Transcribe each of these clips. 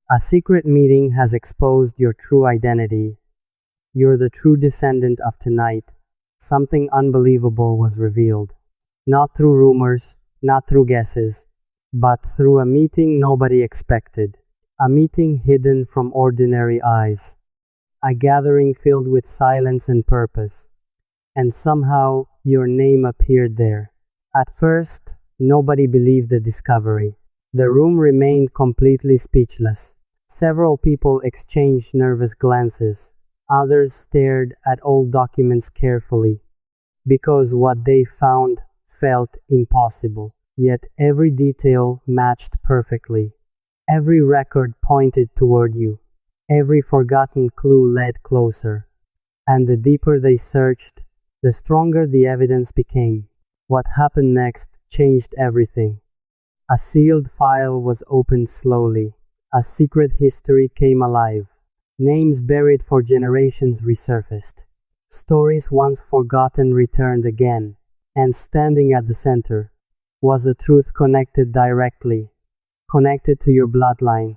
A secret meeting has exposed your true identity. You're the true descendant of tonight. Something unbelievable was revealed. Not through rumors, not through guesses, but through a meeting nobody expected. A meeting hidden from ordinary eyes. A gathering filled with silence and purpose. And somehow, your name appeared there. At first, nobody believed the discovery. The room remained completely speechless. Several people exchanged nervous glances. Others stared at old documents carefully, because what they found felt impossible. Yet every detail matched perfectly. Every record pointed toward you. Every forgotten clue led closer. And the deeper they searched, the stronger the evidence became. What happened next changed everything. A sealed file was opened slowly. A secret history came alive. Names buried for generations resurfaced. Stories once forgotten returned again. And standing at the center was a truth connected directly. Connected to your bloodline.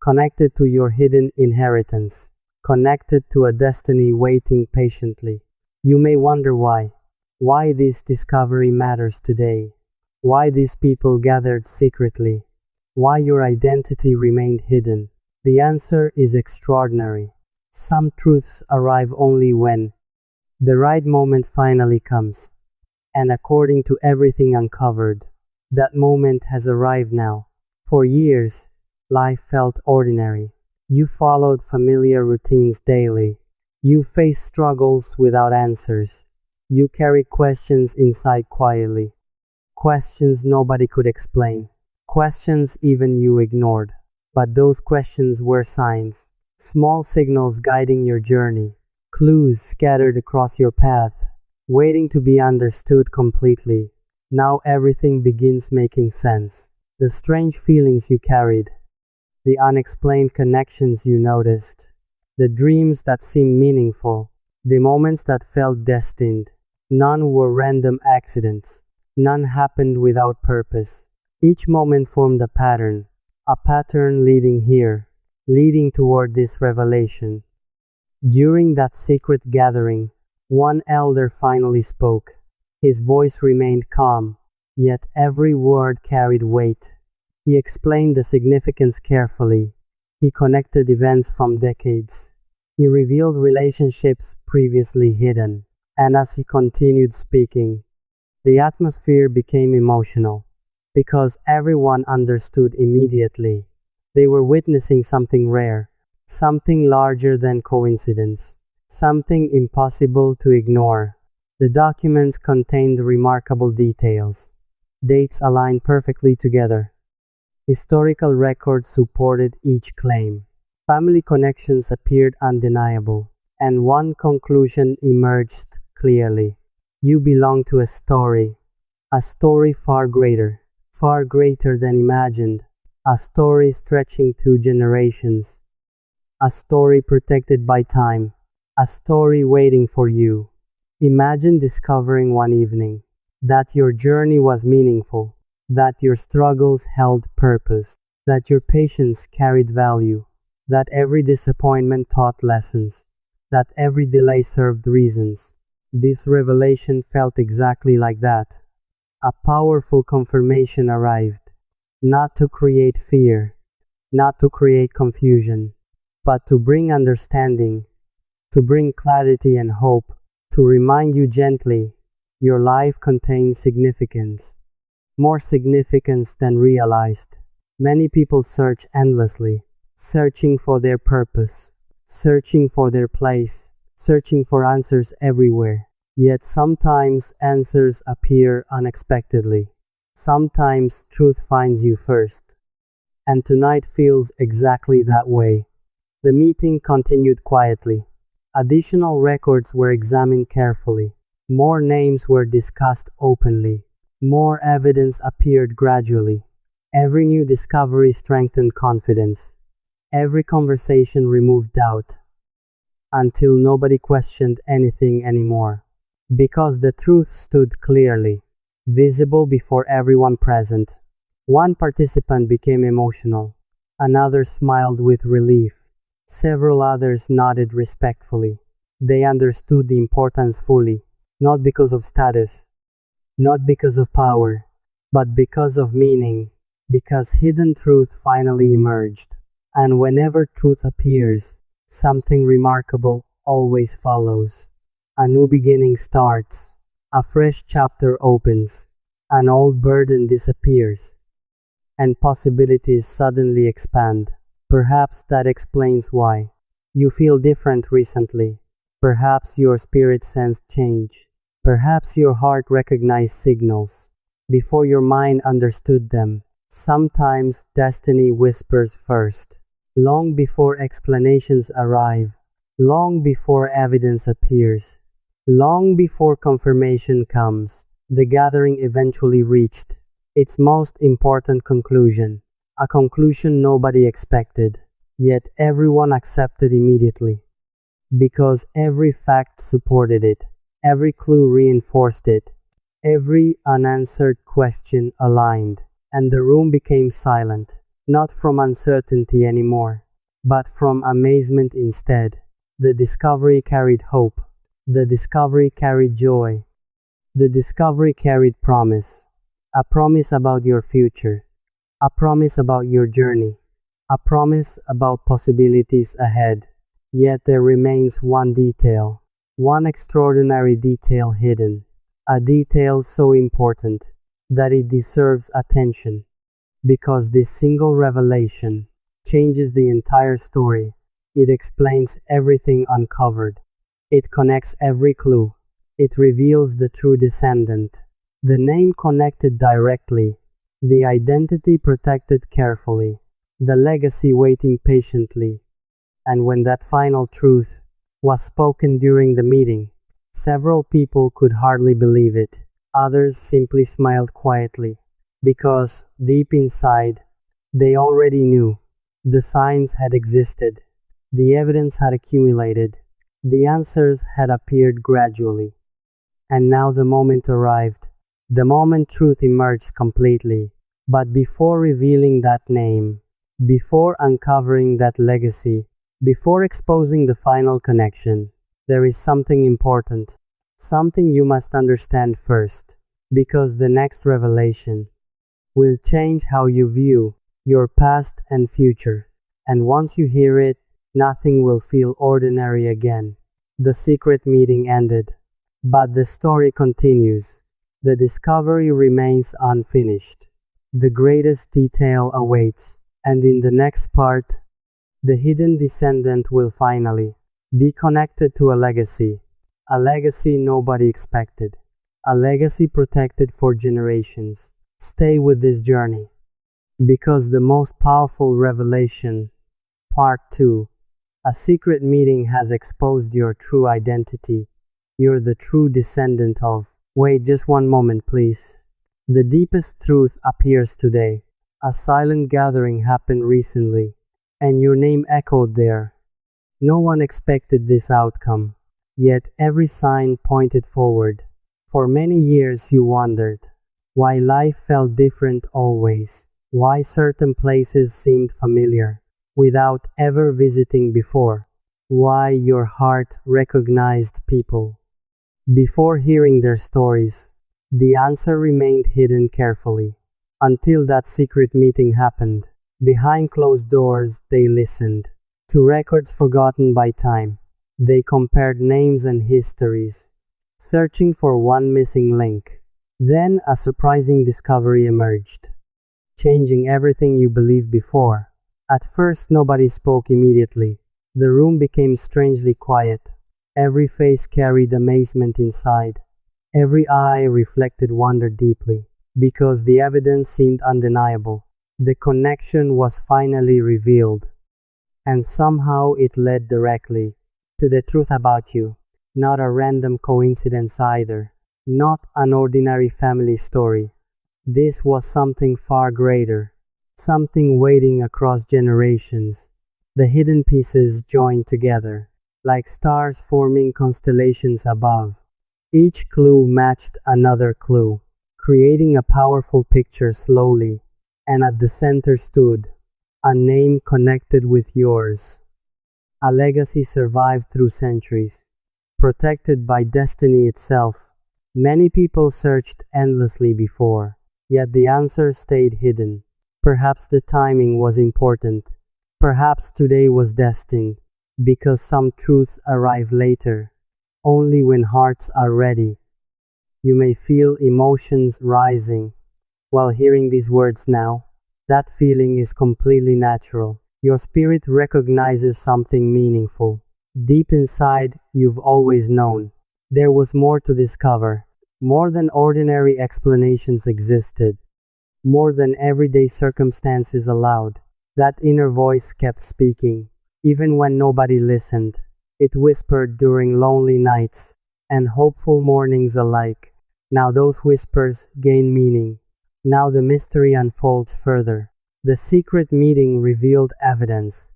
Connected to your hidden inheritance. Connected to a destiny waiting patiently. You may wonder why. Why this discovery matters today. Why these people gathered secretly. Why your identity remained hidden. The answer is extraordinary. Some truths arrive only when the right moment finally comes. And according to everything uncovered, that moment has arrived now. For years, life felt ordinary. You followed familiar routines daily. You faced struggles without answers. You carried questions inside quietly. Questions nobody could explain. Questions even you ignored. But those questions were signs. Small signals guiding your journey. Clues scattered across your path, waiting to be understood completely. Now everything begins making sense. The strange feelings you carried. The unexplained connections you noticed. The dreams that seemed meaningful. The moments that felt destined. None were random accidents. None happened without purpose. Each moment formed a pattern leading here, leading toward this revelation. During that secret gathering, one elder finally spoke. His voice remained calm, yet every word carried weight. He explained the significance carefully. He connected events from decades. He revealed relationships previously hidden. And as he continued speaking, the atmosphere became emotional. Because everyone understood immediately. They were witnessing something rare, something larger than coincidence, something impossible to ignore. The documents contained remarkable details. Dates aligned perfectly together. Historical records supported each claim. Family connections appeared undeniable, and one conclusion emerged clearly. You belong to a story far greater than imagined, a story stretching through generations, a story protected by time, a story waiting for you. Imagine discovering one evening that your journey was meaningful, that your struggles held purpose, that your patience carried value, that every disappointment taught lessons, that every delay served reasons. This revelation felt exactly like that. A powerful confirmation arrived, not to create fear, not to create confusion, but to bring understanding, to bring clarity and hope, to remind you gently, your life contains significance, more significance than realized. Many people search endlessly, searching for their purpose, searching for their place, searching for answers everywhere. Yet sometimes answers appear unexpectedly. Sometimes truth finds you first. And tonight feels exactly that way. The meeting continued quietly. Additional records were examined carefully. More names were discussed openly. More evidence appeared gradually. Every new discovery strengthened confidence. Every conversation removed doubt. Until nobody questioned anything anymore. Because the truth stood clearly, visible before everyone present. One participant became emotional. Another smiled with relief. Several others nodded respectfully. They understood the importance fully, not because of status, not because of power, but because of meaning, because hidden truth finally emerged. And whenever truth appears, something remarkable always follows. A new beginning starts, a fresh chapter opens, an old burden disappears, and possibilities suddenly expand. Perhaps that explains why you feel different recently. Perhaps your spirit sensed change. Perhaps your heart recognized signals before your mind understood them. Sometimes destiny whispers first, long before explanations arrive, long before evidence appears, long before confirmation comes. The gathering eventually reached its most important conclusion, a conclusion nobody expected, yet everyone accepted immediately. Because every fact supported it, every clue reinforced it, every unanswered question aligned, and the room became silent, not from uncertainty anymore, but from amazement instead. The discovery carried hope. The discovery carried joy. The discovery carried promise. A promise about your future. A promise about your journey. A promise about possibilities ahead. Yet there remains one detail, one extraordinary detail hidden, a detail so important that it deserves attention, because this single revelation changes the entire story. It explains everything uncovered. It connects every clue. It reveals the true descendant, the name connected directly, the identity protected carefully, the legacy waiting patiently. And when that final truth was spoken during the meeting, several people could hardly believe it. Others simply smiled quietly, because, deep inside, they already knew. The signs had existed. The evidence had accumulated. The answers had appeared gradually. And now the moment arrived. The moment truth emerged completely. But before revealing that name, before uncovering that legacy, before exposing the final connection, there is something important, something you must understand first, because the next revelation will change how you view your past and future. And once you hear it, nothing will feel ordinary again. The secret meeting ended, but the story continues. The discovery remains unfinished. The greatest detail awaits, and in the next part, the hidden descendant will finally be connected to a legacy nobody expected, a legacy protected for generations. Stay with this journey, because the most powerful revelation, Part 2, a secret meeting has exposed your true identity. You're the true descendant of. Wait just one moment, please. The deepest truth appears today. A silent gathering happened recently, and your name echoed there. No one expected this outcome, yet every sign pointed forward. For many years you wondered why life felt different always, why certain places seemed familiar without ever visiting before, why your heart recognized people before hearing their stories. The answer remained hidden carefully, until that secret meeting happened. Behind closed doors, they listened to records forgotten by time. They compared names and histories, searching for one missing link. Then a surprising discovery emerged, changing everything you believed before. At first, nobody spoke immediately. The room became strangely quiet. Every face carried amazement inside. Every eye reflected wonder deeply, because the evidence seemed undeniable. The connection was finally revealed, and somehow it led directly to the truth about you. Not a random coincidence either, not an ordinary family story. This was something far greater, something waiting across generations. The hidden pieces joined together, like stars forming constellations above. Each clue matched another clue, creating a powerful picture slowly. And at the center stood A name connected with yours. A legacy survived through centuries, protected by destiny itself. Many people searched endlessly before, yet the answer stayed hidden. Perhaps the timing was important. Perhaps today was destined, because some truths arrive later, only when hearts are ready. You may feel emotions rising while hearing these words now. That feeling is completely natural. Your spirit recognizes something meaningful. Deep inside, you've always known. There was more to discover. More than ordinary explanations existed. More than everyday circumstances allowed. That inner voice kept speaking, even when nobody listened. It whispered during lonely nights and hopeful mornings alike. Now those whispers gain meaning. Now the mystery unfolds further. The secret meeting revealed evidence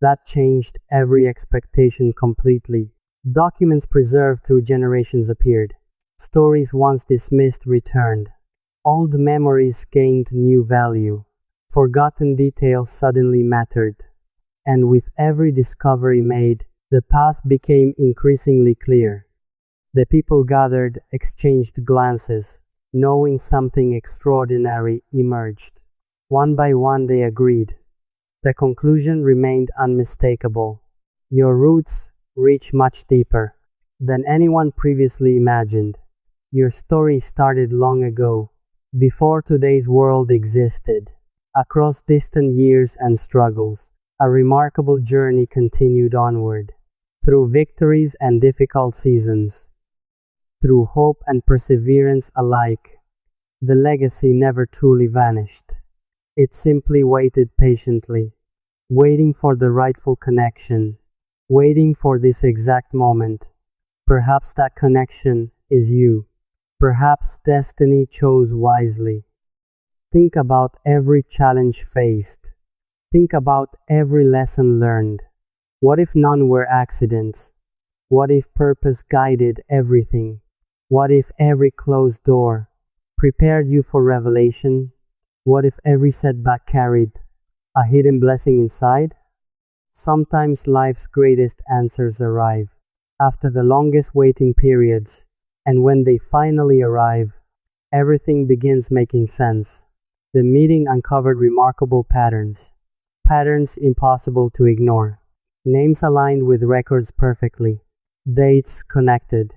that changed every expectation completely. Documents preserved through generations appeared. Stories once dismissed returned. Old memories gained new value. Forgotten details suddenly mattered. And with every discovery made, the path became increasingly clear. The people gathered, exchanged glances, knowing something extraordinary emerged. One by one they agreed. The conclusion remained unmistakable. Your roots reach much deeper than anyone previously imagined. Your story started long ago, before today's world existed. Across distant years and struggles, a remarkable journey continued onward. Through victories and difficult seasons, through hope and perseverance alike, the legacy never truly vanished. It simply waited patiently, waiting for the rightful connection, waiting for this exact moment. Perhaps that connection is you. Perhaps destiny chose wisely. Think about every challenge faced. Think about every lesson learned. What if none were accidents? What if purpose guided everything? What if every closed door prepared you for revelation? What if every setback carried a hidden blessing inside? Sometimes life's greatest answers arrive after the longest waiting periods, and when they finally arrive, everything begins making sense. The meeting uncovered remarkable patterns impossible to ignore. Names aligned with records perfectly, dates connected,